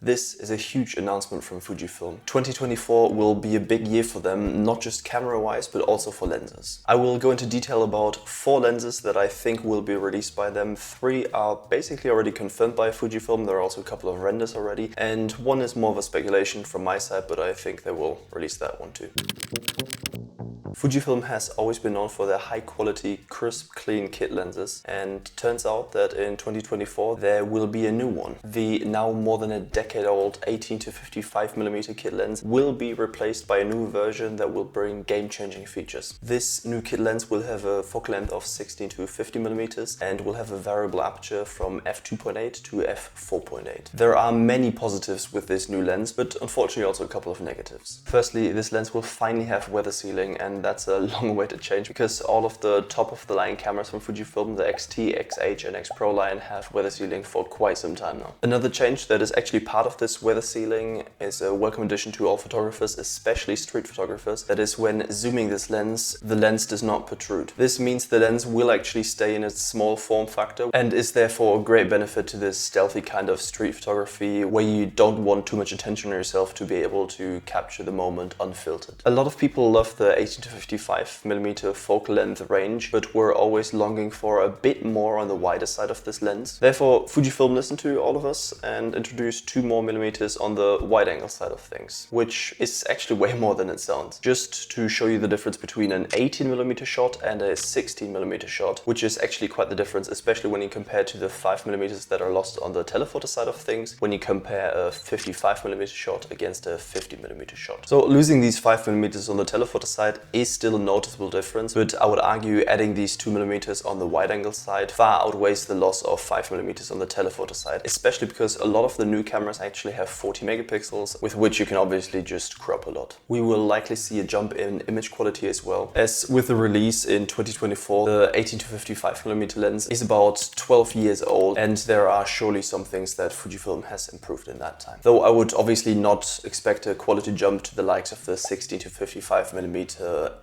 This is a huge announcement from Fujifilm. 2024 will be a big year for them, not just camera-wise, but also for lenses. I will go into detail about 4 lenses that I think will be released by them. 3 are basically already confirmed by Fujifilm. There are also a couple of renders already, and 1 is more of a speculation from my side, but I think they will release that one too. Fujifilm has always been known for their high quality, crisp, clean kit lenses, and turns out that in 2024 there will be a new one. The now more than a decade old 18 to 55mm kit lens will be replaced by a new version that will bring game-changing features. This new kit lens will have a focal length of 16 to 50mm and will have a variable aperture from f2.8 to f4.8. There are many positives with this new lens, but unfortunately also a couple of negatives. Firstly, this lens will finally have weather sealing, and that's a long way to change because all of the top of the line cameras from Fujifilm, the XT, XH and X Pro line, have weather sealing for quite some time now. Another change that is actually part of this weather sealing is a welcome addition to all photographers, especially street photographers. That is, when zooming this lens, the lens does not protrude. This means the lens will actually stay in its small form factor and is therefore a great benefit to this stealthy kind of street photography where you don't want too much attention on yourself to be able to capture the moment unfiltered. A lot of people love the 18 to 55mm focal length range, but we're always longing for a bit more on the wider side of this lens. Therefore, Fujifilm listened to all of us and introduced 2 more millimeters on the wide angle side of things, which is actually way more than it sounds. Just to show you the difference between an 18mm shot and a 16mm shot, which is actually quite the difference, especially when you compare to the 5mm that are lost on the telephoto side of things, when you compare a 55mm shot against a 50mm shot. So losing these 5mm on the telephoto side is still a noticeable difference, but I would argue adding these 2mm on the wide angle side far outweighs the loss of 5mm on the telephoto side, especially because a lot of the new cameras actually have 40 megapixels, with which you can obviously just crop a lot. We will likely see a jump in image quality as well, as with the release in 2024, the 18 to 55mm lens is about 12 years old, and there are surely some things that Fujifilm has improved in that time. Though I would obviously not expect a quality jump to the likes of the 16 to 55mm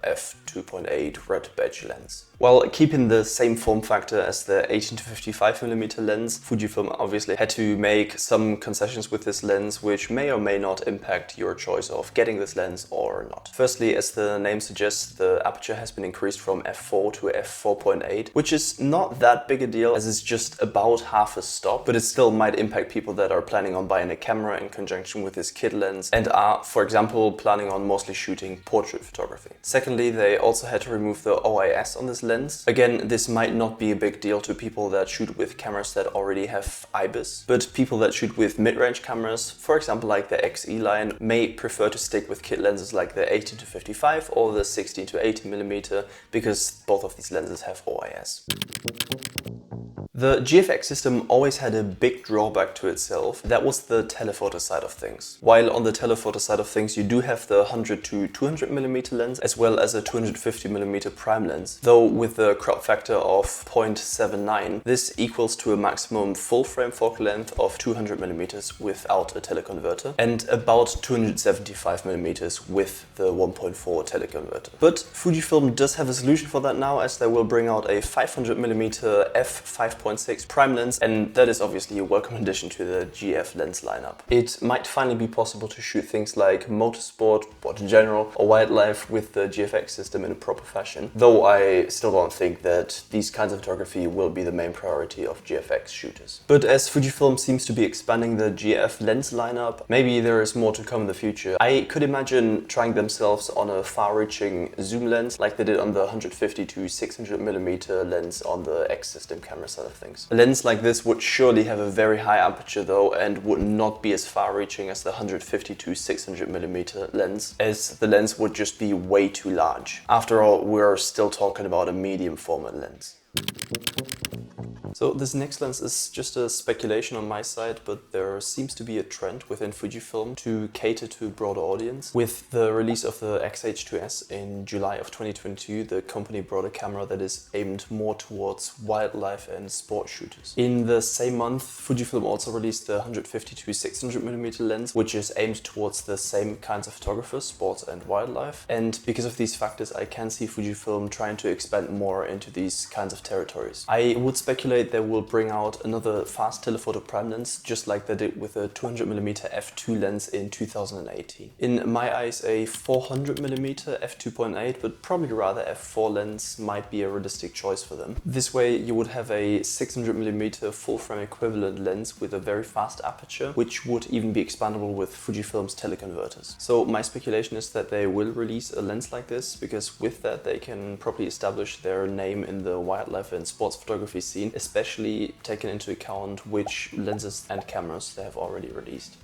f2.8 red badge lens. While keeping the same form factor as the 18 to 55mm lens, Fujifilm obviously had to make some concessions with this lens, which may or may not impact your choice of getting this lens or not. Firstly, as the name suggests, the aperture has been increased from f4 to f4.8, which is not that big a deal as it's just about half a stop, but it still might impact people that are planning on buying a camera in conjunction with this kit lens and are, for example, planning on mostly shooting portrait photography. Secondly, they also had to remove the OIS on this lens. Again, this might not be a big deal to people that shoot with cameras that already have IBIS, but people that shoot with mid-range cameras, for example like the XE line, may prefer to stick with kit lenses like the 18 to 55 or the 16 to 80mm because both of these lenses have OIS. The GFX system always had a big drawback to itself. That was the telephoto side of things. While on the telephoto side of things you do have the 100 to 200mm lens as well as a 250mm prime lens, though with the crop factor of 0.79, this equals to a maximum full frame focal length of 200mm without a teleconverter and about 275mm with the 1.4 teleconverter. But Fujifilm does have a solution for that now, as they will bring out a 500mm f5.6 prime lens, and that is obviously a welcome addition to the GF lens lineup. It might finally be possible to shoot things like motorsport, sport in general, or wildlife with the GFX system in a proper fashion, though I still don't think that these kinds of photography will be the main priority of GFX shooters. But as Fujifilm seems to be expanding the GF lens lineup, maybe there is more to come in the future. I could imagine trying themselves on a far-reaching zoom lens like they did on the 150 to 600mm lens on the X system camera side of things. A lens like this would surely have a very high aperture though, and would not be as far-reaching as the 150 to 600mm lens, as the lens would just be way too large. After all, we're still talking about a medium format lens. So this next lens is just a speculation on my side, but there seems to be a trend within Fujifilm to cater to a broader audience. With the release of the XH2S in July of 2022, the company brought a camera that is aimed more towards wildlife and sport shooters. In the same month, Fujifilm also released the 150 to 600mm lens, which is aimed towards the same kinds of photographers, sports and wildlife. And because of these factors, I can see Fujifilm trying to expand more into these kinds of territories. I would speculate they will bring out another fast telephoto prime lens, just like they did with the 200mm f2 lens in 2018. In my eyes, a 400mm f2.8, but probably rather f4 lens might be a realistic choice for them. This way you would have a 600mm full frame equivalent lens with a very fast aperture, which would even be expandable with Fujifilm's teleconverters. So my speculation is that they will release a lens like this, because with that they can properly establish their name in the wildlife and sports photography scene, especially taking into account which lenses and cameras they have already released.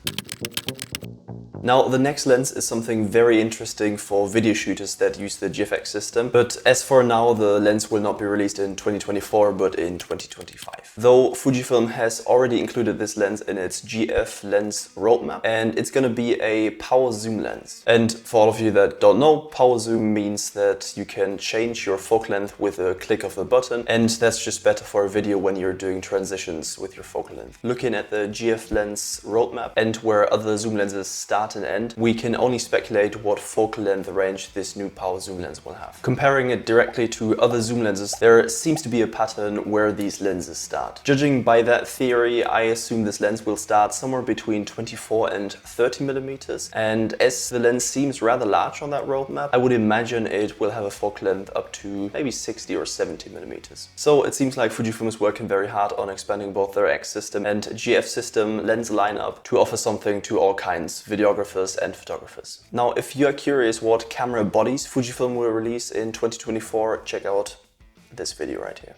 Now, the next lens is something very interesting for video shooters that use the GFX system, but as for now, the lens will not be released in 2024, but in 2025. Though Fujifilm has already included this lens in its GF lens roadmap, and it's gonna be a power zoom lens. And for all of you that don't know, power zoom means that you can change your focal length with a click of a button, and that's just better for a video when you're doing transitions with your focal length. Looking at the GF lens roadmap and where other zoom lenses start and end, we can only speculate what focal length range this new power zoom lens will have. Comparing it directly to other zoom lenses, there seems to be a pattern where these lenses start. Judging by that theory, I assume this lens will start somewhere between 24 and 30mm, and as the lens seems rather large on that roadmap, I would imagine it will have a focal length up to maybe 60 or 70mm. So it seems like Fujifilm is working very hard on expanding both their X system and GF system lens lineup to offer something to all kinds, videographers and photographers. Now, if you are curious what camera bodies Fujifilm will release in 2024, check out this video right here.